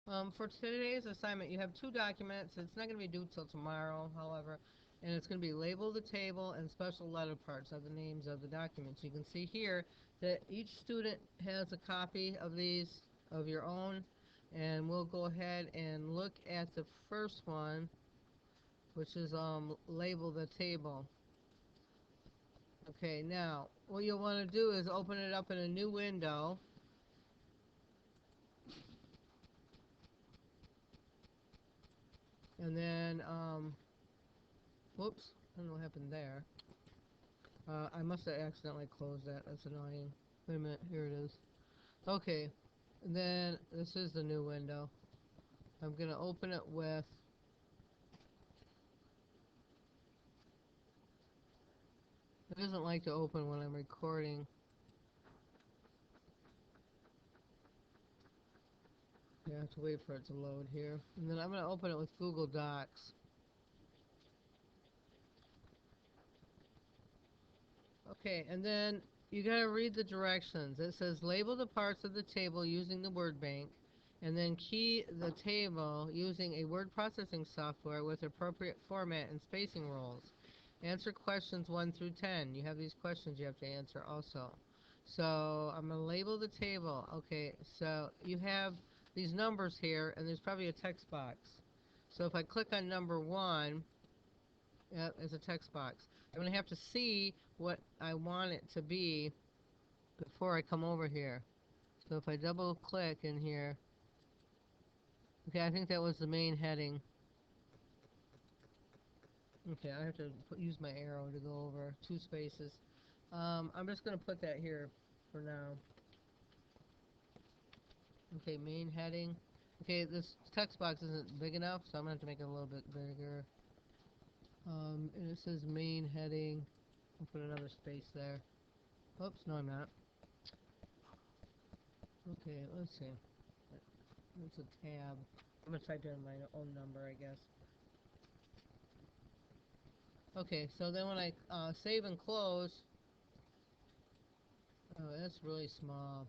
For today's assignment, you have two documents. It's not going to be due till tomorrow, however, and it's going to be label the table and special letter parts are the names of the documents. You can see here that each student has a copy of these of your own, and we'll go ahead and look at the first one, which is label the table. Okay, now what you'll want to do is open it up in a new window. And then, whoops, I don't know what happened there. I must have accidentally closed that. That's annoying. Wait a minute, here it is. Okay, and then this is the new window. I'm going to open it with, it doesn't like to open when I'm recording. You have to wait for it to load here. And then I'm going to open it with Google Docs. Okay, and then you got to read the directions. It says label the parts of the table using the word bank, and then key the table using a word processing software with appropriate format and spacing rules. Answer questions 1 through 10. You have these questions you have to answer also. So I'm going to label the table. Okay, so you have these numbers here, and there's probably a text box. So if I click on number 1, yep, it's a text box. I'm going to have to see what I want it to be before I come over here. So if I double click in here, okay, I think that was the main heading. Okay, I have to use my arrow to go over 2 spaces. I'm just going to put that here for now. Okay, main heading. Okay, this text box isn't big enough, so I'm going to have to make it a little bit bigger. And it says main heading. I'll put another space there. Oops, no I'm not. Okay, let's see. It's a tab. I'm going to type in my own number, I guess. Okay, so then when I save and close, oh, that's really small.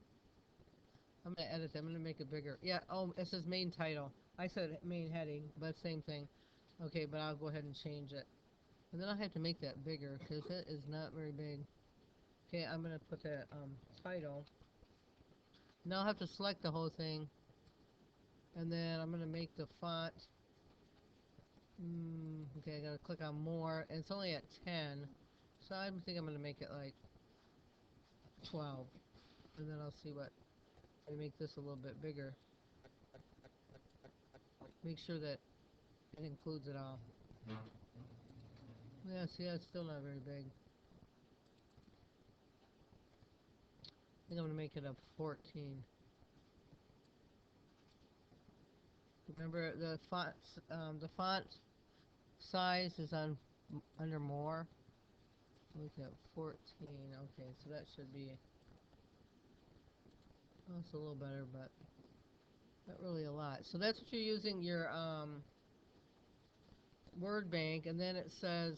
I'm going to edit that. I'm going to make it bigger. Yeah, oh, it says main title. I said main heading, but same thing. Okay, but I'll go ahead and change it. And then I'll have to make that bigger because it is not very big. Okay, I'm going to put that title. Now I'll have to select the whole thing. And then I'm going to make the font. Okay, I got to click on more. And it's only at 10. So I think I'm going to make it like 12. And then I'll see what. I make this a little bit bigger. Make sure that it includes it all. Yeah, see, that's still not very big. I think I'm going to make it a 14. Remember, the font size is on under more. Look at 14. Okay, so that should be, well, it's a little better, but not really a lot. So that's what you're using your word bank, and then it says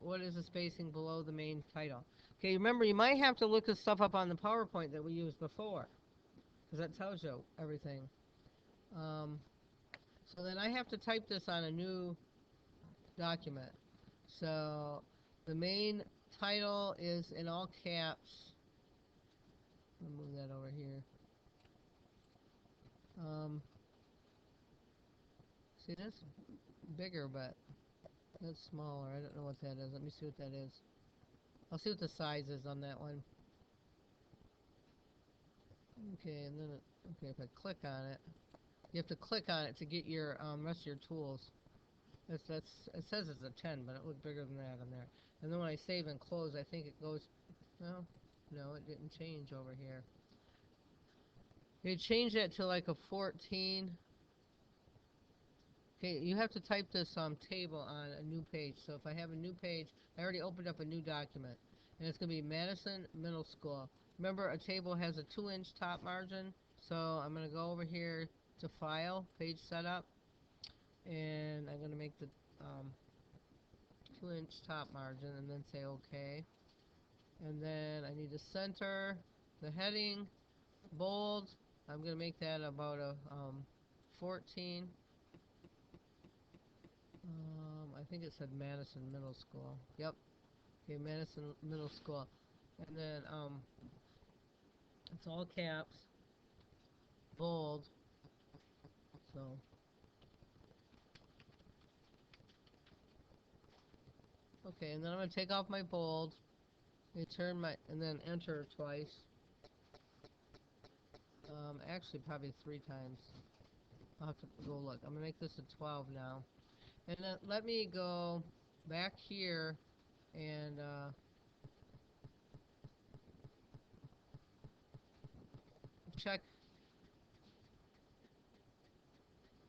what is the spacing below the main title. Okay, remember you might have to look this stuff up on the PowerPoint that we used before, because that tells you everything. Um, so then I have to type this on a new document. So the main title is in all caps. I'll move that over here. See, that's bigger, but that's smaller. I don't know what that is. Let me see what that is. I'll see what the size is on that one. Okay, and then okay, if I click on it, you have to click on it to get your rest of your tools. That's it says it's a 10, but it looked bigger than that on there. And then when I save and close, I think it goes. Well, no, it didn't change over here. You change that to like a 14. Okay, you have to type this table on a new page. So if I have a new page, I already opened up a new document. And it's going to be Madison Middle School. Remember, a table has a 2-inch top margin. So I'm going to go over here to File, Page Setup. And I'm going to make the 2-inch top margin and then say OK. And then I need to center the heading, bold, I'm gonna make that about a 14. I think it said Madison Middle School. Yep. Okay, Madison Middle School. And then it's all caps, bold. So okay, and then I'm gonna take off my bold. Return my and then enter twice. Actually probably 3 times. I'll have to go look. I'm gonna make this a 12 now. And then let me go back here and check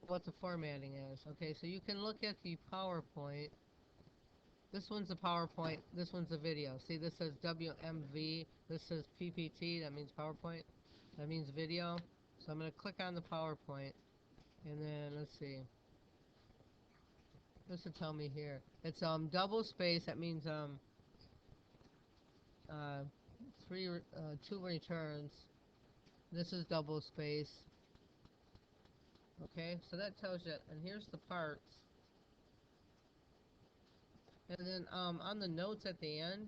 what the formatting is. Okay, so you can look at the PowerPoint. This one's a PowerPoint. This one's a video. See, this says WMV. This says PPT. That means PowerPoint. That means video. So I'm going to click on the PowerPoint. And then, let's see. This will tell me here. It's double space. That means uh, two returns. This is double space. Okay, so that tells you. And here's the parts. And then on the notes at the end,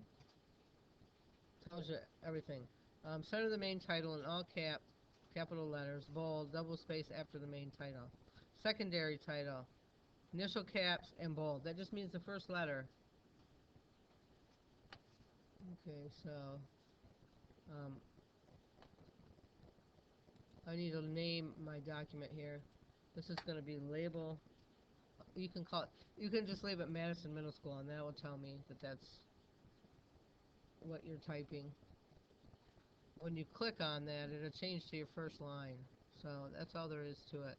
tells you everything. Center the main title in all capital letters, bold, double space after the main title. Secondary title, initial caps and bold. That just means the first letter. Okay, so um, I need to name my document here. This is going to be label. You can call it. You can just label it Madison Middle School, and that will tell me that that's what you're typing. When you click on that, it'll change to your first line. So that's all there is to it.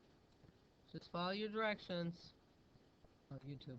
Just follow your directions on YouTube.